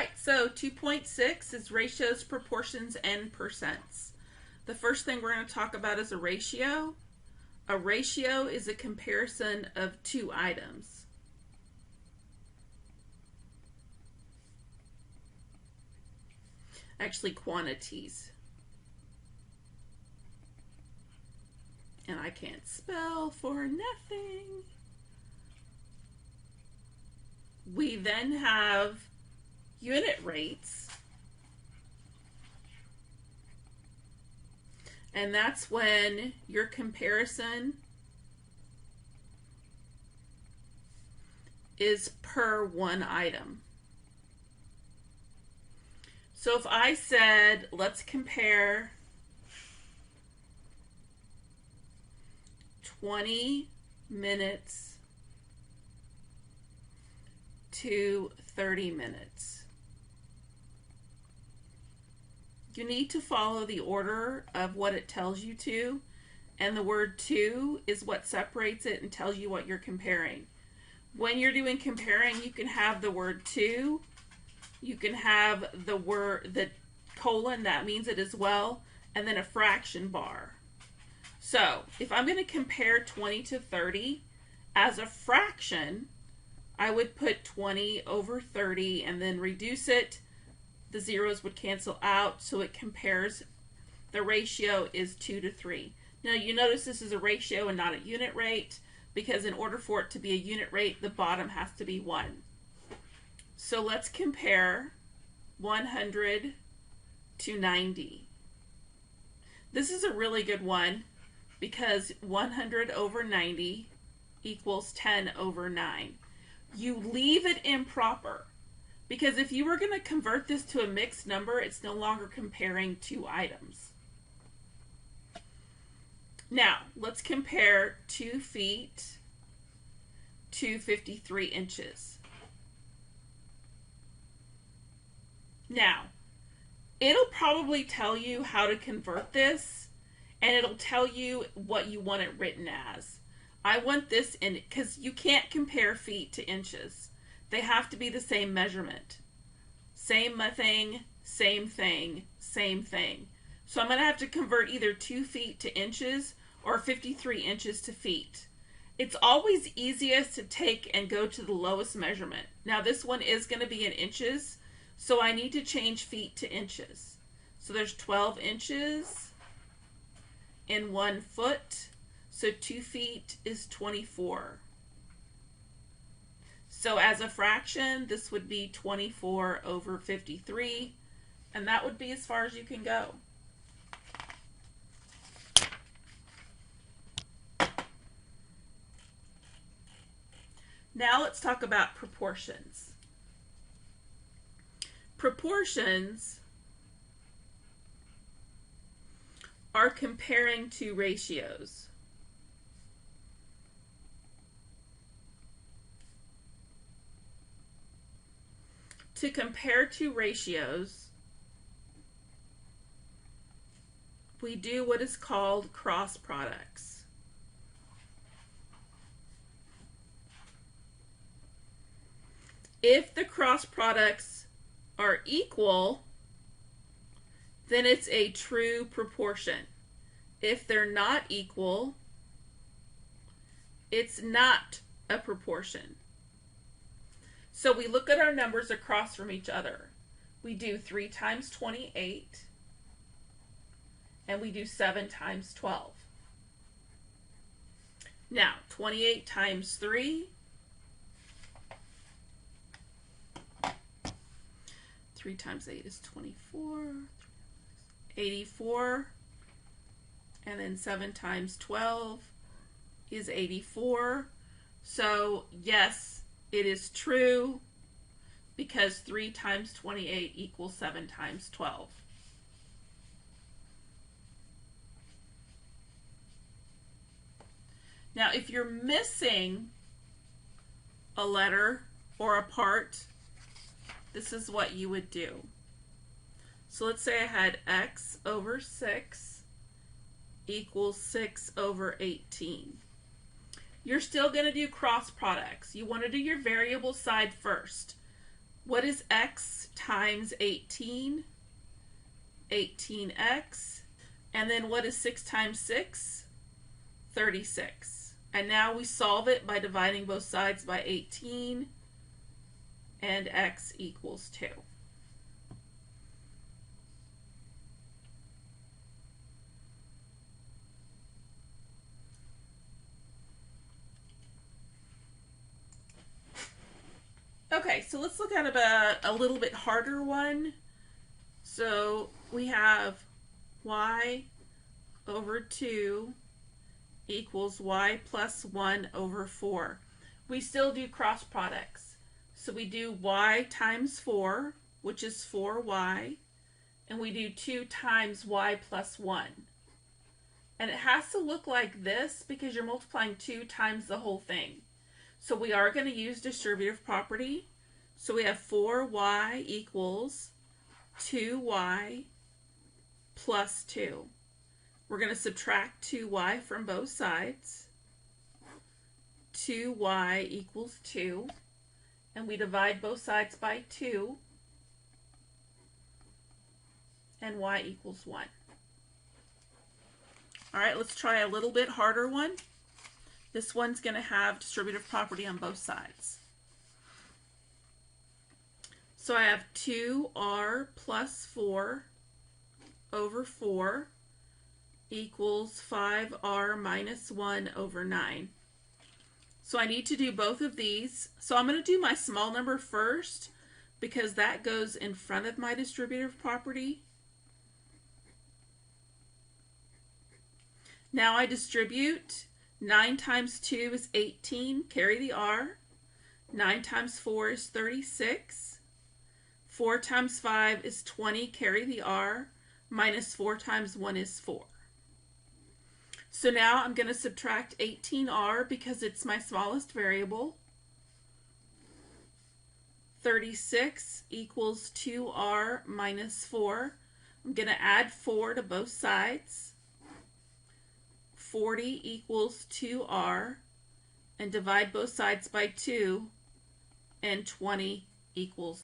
right, so 2.6 is ratios, proportions, and percents. The first thing we're going to talk about is a ratio. A ratio is a comparison of two items. Actually, quantities. And I can't spell for nothing. We then have unit rates. And that's when your comparison is per one item. So if I said, let's compare 20 minutes to 30 minutes. You need to follow the order of what it tells you to, and the word to is what separates it and tells you what you're comparing. When you're doing comparing, you can have the word to, you can have the colon, that means it as well, and then a fraction bar. So if I'm going to compare 20 to 30 as a fraction, I would put 20 over 30 and then reduce it. The zeros would cancel out, so it compares. The ratio is 2 to 3. Now you notice this is a ratio and not a unit rate, because in order for it to be a unit rate, the bottom has to be 1. So let's compare 100 to 90. This is a really good one because 100 over 90 equals 10 over 9. You leave it improper, because if you were going to convert this to a mixed number, it's no longer comparing two items. Now, let's compare 2 feet to 53 inches. Now, it'll probably tell you how to convert this, and it'll tell you what you want it written as. I want this in, because you can't compare feet to inches. They have to be the same measurement. Same thing, same thing, same thing. So I'm going to have to convert either 2 feet to inches or 53 inches to feet. It's always easiest to take and go to the lowest measurement. Now this one is going to be in inches, so I need to change feet to inches. So there's 12 inches in 1 foot. So 2 feet is 24. So as a fraction, this would be 24 over 53, and that would be as far as you can go. Now let's talk about proportions. Proportions are comparing two ratios. To compare two ratios, we do what is called cross products. If the cross products are equal, then it's a true proportion. If they're not equal, it's not a proportion. So we look at our numbers across from each other. We do 3 times 28, and we do 7 times 12. Now, 28 times 3, 3 times 8 is 24, 84, and then 7 times 12 is 84. So, yes, it is true, because 3 times 28 equals 7 times 12. Now, if you're missing a letter or a part, this is what you would do. So let's say I had x over 6 equals 6 over 18. You're still going to do cross products. You want to do your variable side first. What is x times 18, 18x. And then what is 6 times 6? 36. And now we solve it by dividing both sides by 18, and x equals 2. Okay, so let's look at a little bit harder one. So we have y over 2 equals y plus 1 over 4. We still do cross products. So we do y times 4, which is 4y, and we do 2 times y plus 1. And it has to look like this because you're multiplying 2 times the whole thing. So we are going to use distributive property. So we have 4y equals 2y plus 2. We're going to subtract 2y from both sides. 2y equals 2. And we divide both sides by 2. And y equals 1. All right, let's try a little bit harder one. This one's going to have distributive property on both sides. So I have 2r plus 4 over 4 equals 5r minus 1 over 9. So I need to do both of these. So I'm going to do my small number first because that goes in front of my distributive property. Now I distribute. 9 times 2 is 18, carry the r. 9 times 4 is 36. 4 times 5 is 20, carry the r. Minus 4 times 1 is 4. So now I'm going to subtract 18r because it's my smallest variable. 36 equals 2r minus 4. I'm going to add 4 to both sides. 40 equals 2r, and divide both sides by 2, and 20 equals